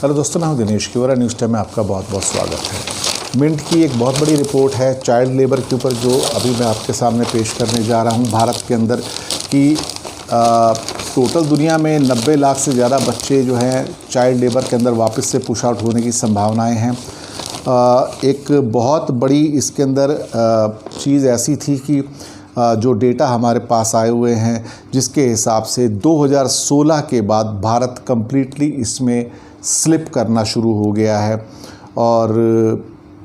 Hello दोस्तों, मैं हूं दिनेश किवरा। न्यूज़ टाइम में आपका बहुत बहुत स्वागत है। मिंट की एक बहुत बड़ी रिपोर्ट है चाइल्ड लेबर के ऊपर, जो अभी मैं आपके सामने पेश करने जा रहा हूं। भारत के अंदर की टोटल दुनिया में 90 लाख से ज़्यादा बच्चे जो हैं चाइल्ड लेबर के अंदर वापस से पुश आउट होने की संभावनाएं हैं। एक बहुत बड़ी इसके अंदर चीज़ ऐसी थी कि जो डेटा हमारे पास आए हुए हैं, जिसके हिसाब से 2016 के बाद भारत कंप्लीटली इसमें स्लिप करना शुरू हो गया है। और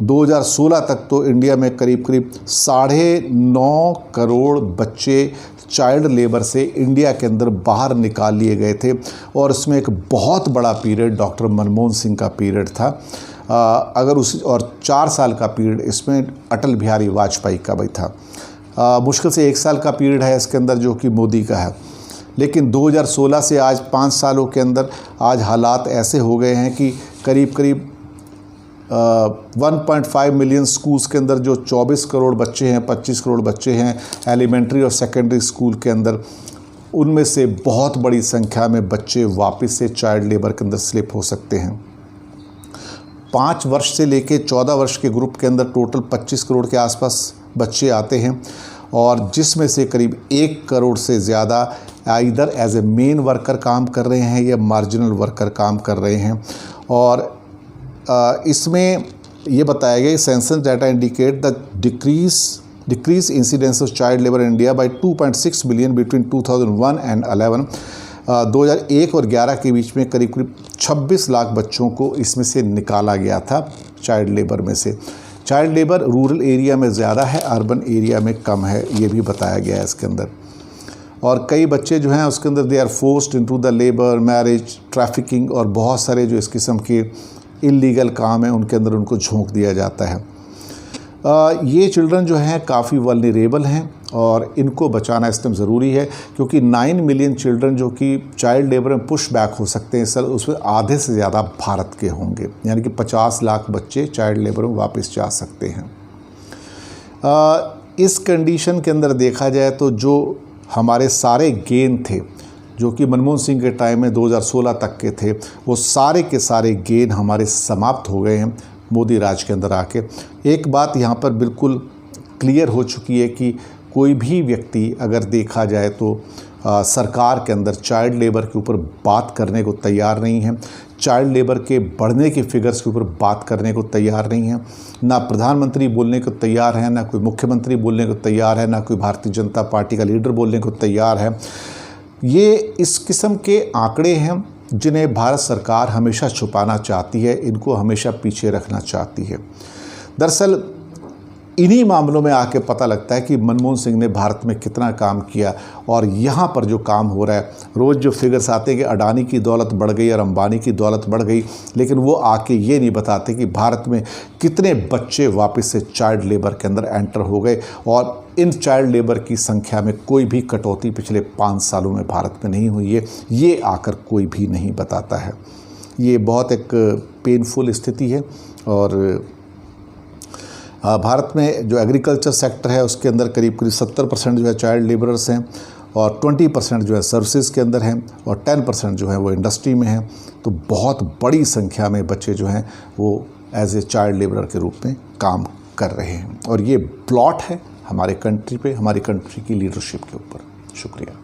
2016 तक तो इंडिया में करीब 9.5 करोड़ बच्चे चाइल्ड लेबर से इंडिया के अंदर बाहर निकाल लिए गए थे। और इसमें एक बहुत बड़ा पीरियड डॉक्टर मनमोहन सिंह का पीरियड था। अगर उस और 4 साल का पीरियड इसमें अटल बिहारी वाजपेयी का भी था। मुश्किल से 1 साल का पीरियड है इसके अंदर जो कि मोदी का है। लेकिन 2016 से आज 5 सालों के अंदर आज हालात ऐसे हो गए हैं कि करीब 1.5 मिलियन स्कूल्स के अंदर जो 24 करोड़ बच्चे हैं, 25 करोड़ बच्चे हैं एलिमेंट्री और सेकेंडरी स्कूल के अंदर, उनमें से बहुत बड़ी संख्या में बच्चे वापस से चाइल्ड लेबर के अंदर स्लिप हो सकते हैं। 5 वर्ष से लेकर 14 वर्ष के ग्रुप के अंदर टोटल 25 करोड़ के आसपास बच्चे आते हैं, और जिसमें से करीब 1 करोड़ से ज़्यादा इधर एज ए मेन वर्कर काम कर रहे हैं या मार्जिनल वर्कर काम कर रहे हैं। और इसमें ये बताया गया census data indicate the decrease incidence of child labour in India by 2.6 million between 2001 and 11। 2001 और 11 के बीच में करीब 26 लाख बच्चों को इसमें से निकाला गया था चाइल्ड लेबर में से। चाइल्ड लेबर रूरल एरिया में ज़्यादा है, अर्बन एरिया में कम है, ये भी बताया गया है इसके अंदर। और कई बच्चे जो हैं उसके अंदर they are forced into the labour, marriage, trafficking और बहुत सारे जो इस किस्म के इलीगल काम हैं उनके अंदर उनको झोंक दिया जाता है। ये चिल्ड्रन जो हैं काफ़ी वल्नरेबल हैं और इनको बचाना इस टाइम ज़रूरी है, क्योंकि 9 मिलियन चिल्ड्रन जो कि चाइल्ड लेबर में पुश बैक हो सकते हैं सर, उसमें आधे से ज़्यादा भारत के होंगे, यानी कि 50 लाख बच्चे चाइल्ड लेबर में वापस जा सकते हैं। इस कंडीशन के अंदर देखा जाए तो जो हमारे सारे गेन थे जो कि मनमोहन सिंह के टाइम में 2016 तक के थे, वो सारे के सारे गेन हमारे समाप्त हो गए हैं मोदी राज के अंदर आके। एक बात यहाँ पर बिल्कुल क्लियर हो चुकी है कि कोई भी व्यक्ति अगर देखा जाए तो सरकार के अंदर चाइल्ड लेबर के ऊपर बात करने को तैयार नहीं है, चाइल्ड लेबर के बढ़ने के फिगर्स के ऊपर बात करने को तैयार नहीं है। ना प्रधानमंत्री बोलने को तैयार है, ना कोई मुख्यमंत्री बोलने को तैयार है, ना कोई भारतीय जनता पार्टी का लीडर बोलने को तैयार है। ये इस किस्म के आंकड़े हैं जिन्हें भारत सरकार हमेशा छुपाना चाहती है, इनको हमेशा पीछे रखना चाहती है। दरअसल इन्हीं मामलों में आके पता लगता है कि मनमोहन सिंह ने भारत में कितना काम किया। और यहाँ पर जो काम हो रहा है, रोज़ जो फिगर्स आते हैं कि अडानी की दौलत बढ़ गई और अंबानी की दौलत बढ़ गई, लेकिन वो आके ये नहीं बताते कि भारत में कितने बच्चे वापस से चाइल्ड लेबर के अंदर एंटर हो गए। और इन चाइल्ड लेबर की संख्या में कोई भी कटौती पिछले 5 सालों में भारत में नहीं हुई है, ये आकर कोई भी नहीं बताता है। ये बहुत एक पेनफुल स्थिति है। और भारत में जो एग्रीकल्चर सेक्टर है उसके अंदर करीब 70% जो है चाइल्ड लेबरर्स हैं, और 20% जो है सर्विसेज के अंदर हैं, और 10% जो है वो इंडस्ट्री में हैं। तो बहुत बड़ी संख्या में बच्चे जो हैं वो एज ए चाइल्ड लेबरर के रूप में काम कर रहे हैं। और ये प्लॉट है हमारे कंट्री पे, हमारी कंट्री की लीडरशिप के ऊपर। शुक्रिया।